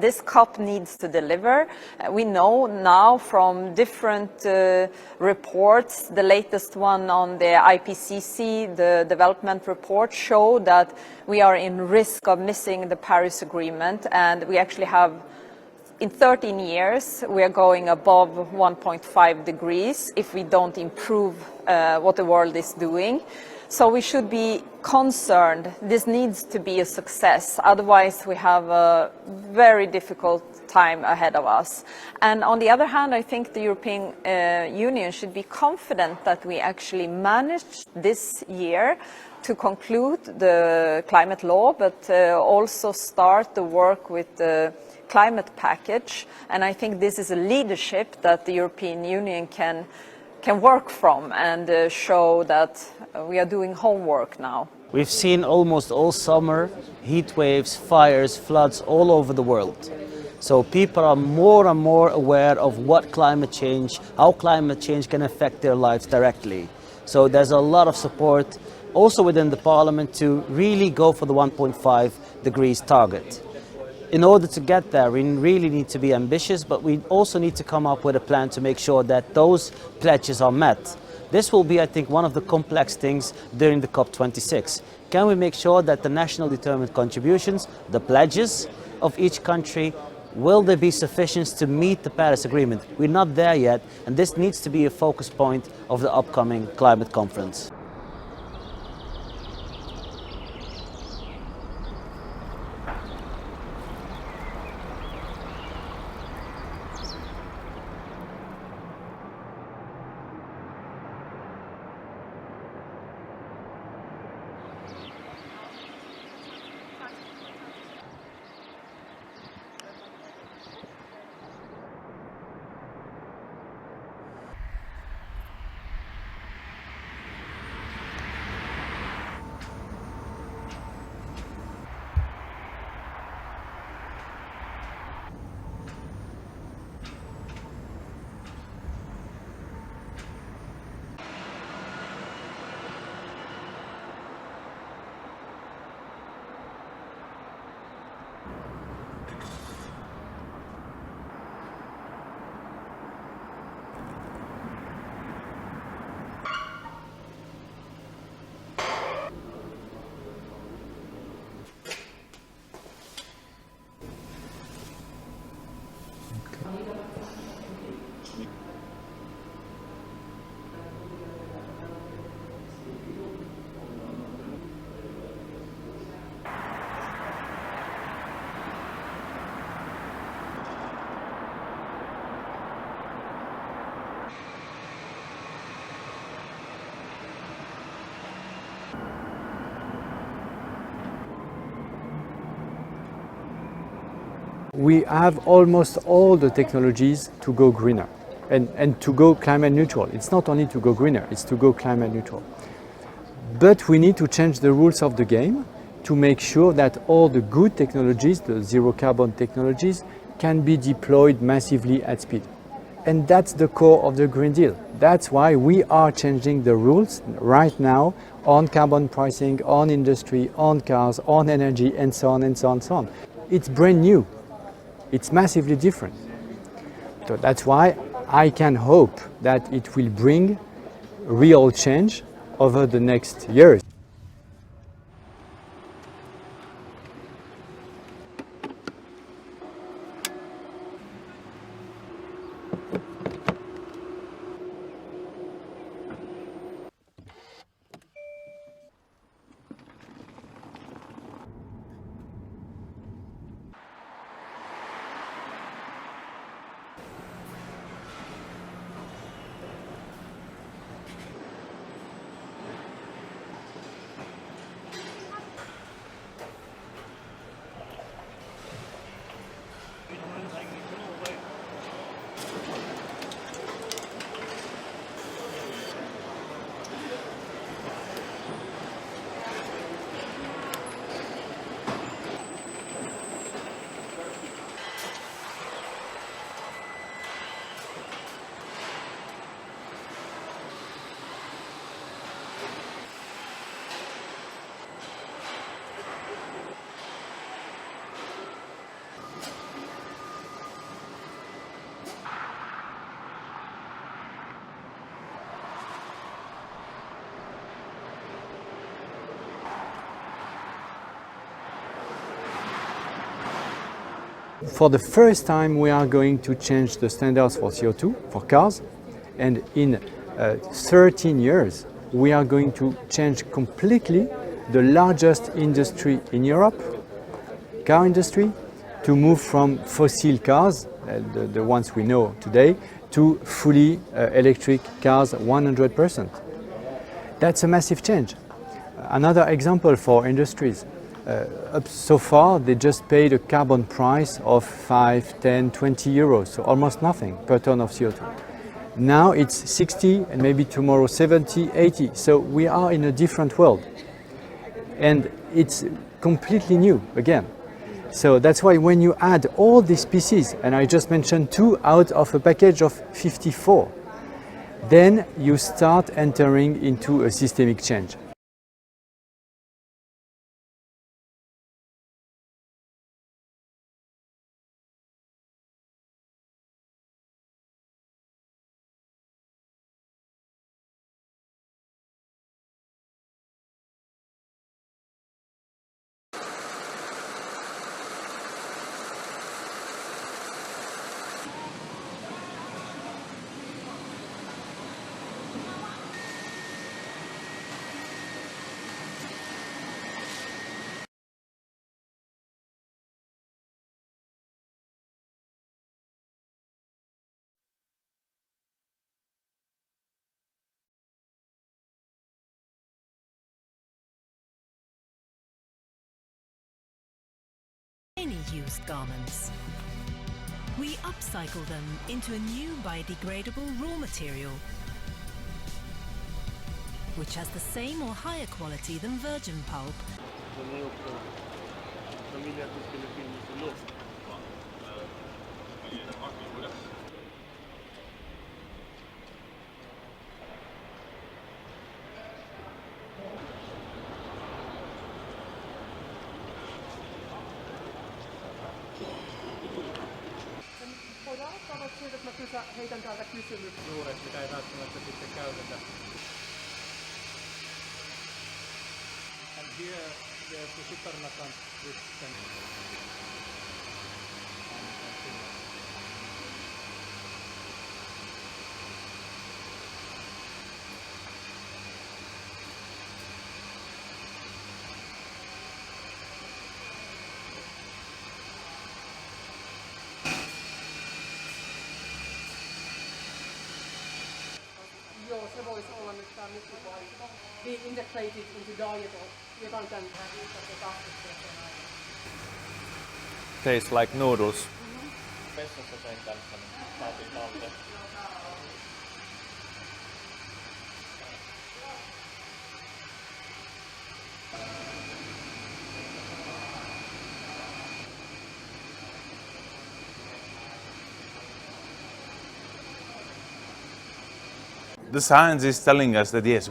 this COP needs to deliver. We know now from different reports, the latest one on the IPCC, the development report, show that we are in risk of missing the Paris Agreement, and we actually have, in 13 years, we are going above 1.5 degrees if we don't improve what the world is doing. So we should be concerned. This needs to be a success. Otherwise, we have a very difficult time ahead of us. And on the other hand, I think the European Union should be confident that we actually managed this year to conclude the climate law, but also start the work with the climate package. And I think this is a leadership that the European Union can work from and show that we are doing homework now. We've seen almost all summer heat waves, fires, floods all over the world. So people are more and more aware of what climate change, how climate change can affect their lives directly. So there's a lot of support also within the Parliament to really go for the 1.5 degrees target. In order to get there, we really need to be ambitious, but we also need to come up with a plan to make sure that those pledges are met. This will be, I think, one of the complex things during the COP26. Can we make sure that the national determined contributions, the pledges of each country, will they be sufficient to meet the Paris Agreement? We're not there yet, and this needs to be a focus point of the upcoming climate conference. We have almost all the technologies to go greener and to go climate neutral. It's not only to go greener, it's to go climate neutral. But we need to change the rules of the game to make sure that all the good technologies, the zero carbon technologies, can be deployed massively at speed. And that's the core of the Green Deal. That's why we are changing the rules right now on carbon pricing, on industry, on cars, on energy, and so on and so on and so on. It's brand new. It's massively different. So that's why I can hope that it will bring real change over the next years. For the first time, we are going to change the standards for CO2 for cars, and in 13 years, we are going to change completely the largest industry in Europe, car industry, to move from fossil cars, the ones we know today, to fully electric cars 100%. That's a massive change. Another example for industries. Up so far, they just paid a carbon price of 5, 10, 20 euros, so almost nothing per ton of CO2. Now it's 60 and maybe tomorrow 70, 80. So we are in a different world. And it's completely new again. So that's why when you add all these pieces, and I just mentioned 2 out of a package of 54, then you start entering into a systemic change. Any used garments. We upcycle them into a new biodegradable raw material, which has the same or higher quality than virgin pulp. Heitän täältä kysymyksen juuret, mitä ei välttämättä sitten käytetä. And here there's the supernatant system. Joo, se voisi olla nyt tämä nykyvaihe. Be integrated into diet or jotain tämän Tastes like noodles. Vessassa tein tällaisen, saatiin talteen. The science is telling us that yes,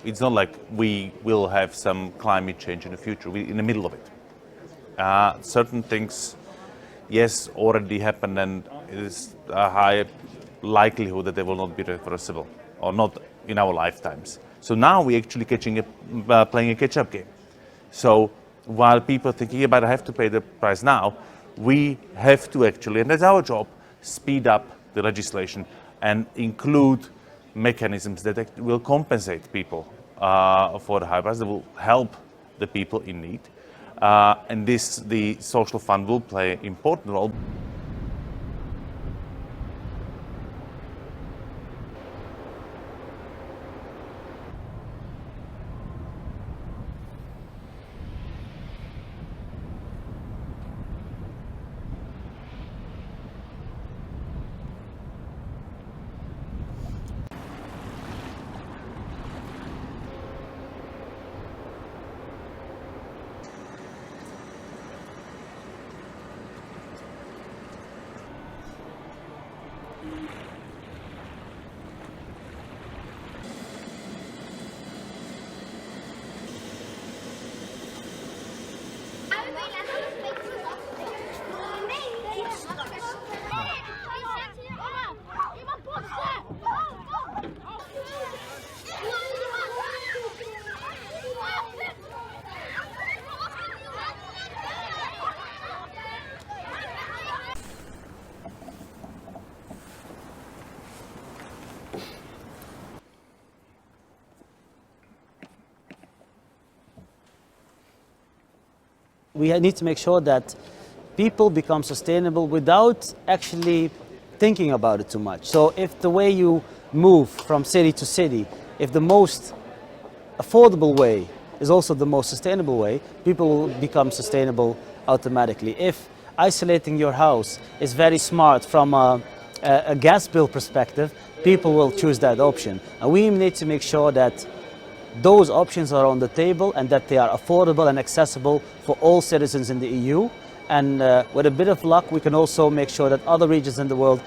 it's not like we will have some climate change in the future. We're in the middle of it. Certain things, yes, already happened, and it is a high likelihood that they will not be reversible, or not in our lifetimes. So now we're actually playing a catch-up game. So while people are thinking about I have to pay the price now, we have to actually, and that's our job, speed up the legislation and include mechanisms that will compensate people for the high price, that will help the people in need. And the social fund will play an important role. we need to make sure that people become sustainable without actually thinking about it too much. So if the way you move from city to city, if the most affordable way is also the most sustainable way, people will become sustainable automatically. If isolating your house is very smart from a gas bill perspective, people will choose that option. And we need to make sure that those options are on the table and that they are affordable and accessible for all citizens in the EU. And with a bit of luck, we can also make sure that other regions in the world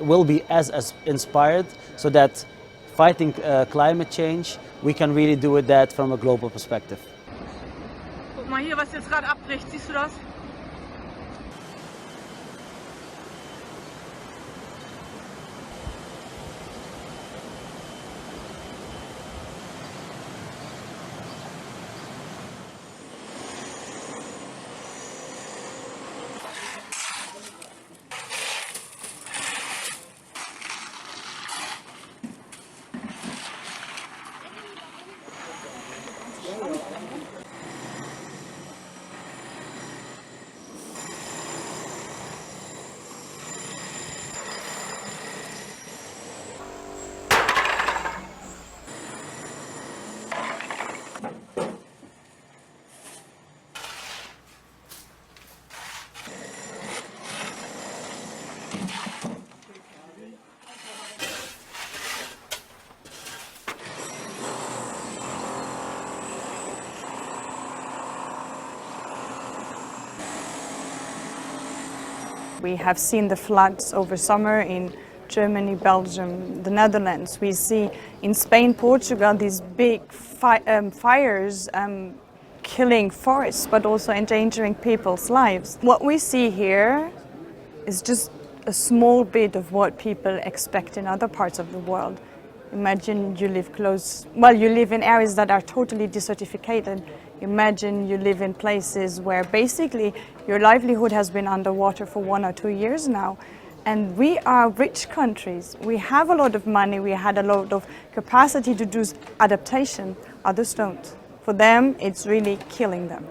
will be as inspired, so that fighting climate change, we can really do it that from a global perspective. Guck mal hier, was jetzt gerade abbricht, siehst du das? We have seen the floods over summer in Germany, Belgium, the Netherlands. We see in Spain, Portugal, these big fires killing forests, but also endangering people's lives. What we see here is just a small bit of what people expect in other parts of the world. Imagine you live you live in areas that are totally desertificated. Imagine you live in places where basically your livelihood has been underwater for 1 or 2 years now. And we are rich countries. We have a lot of money. We had a lot of capacity to do adaptation. Others don't. For them, it's really killing them.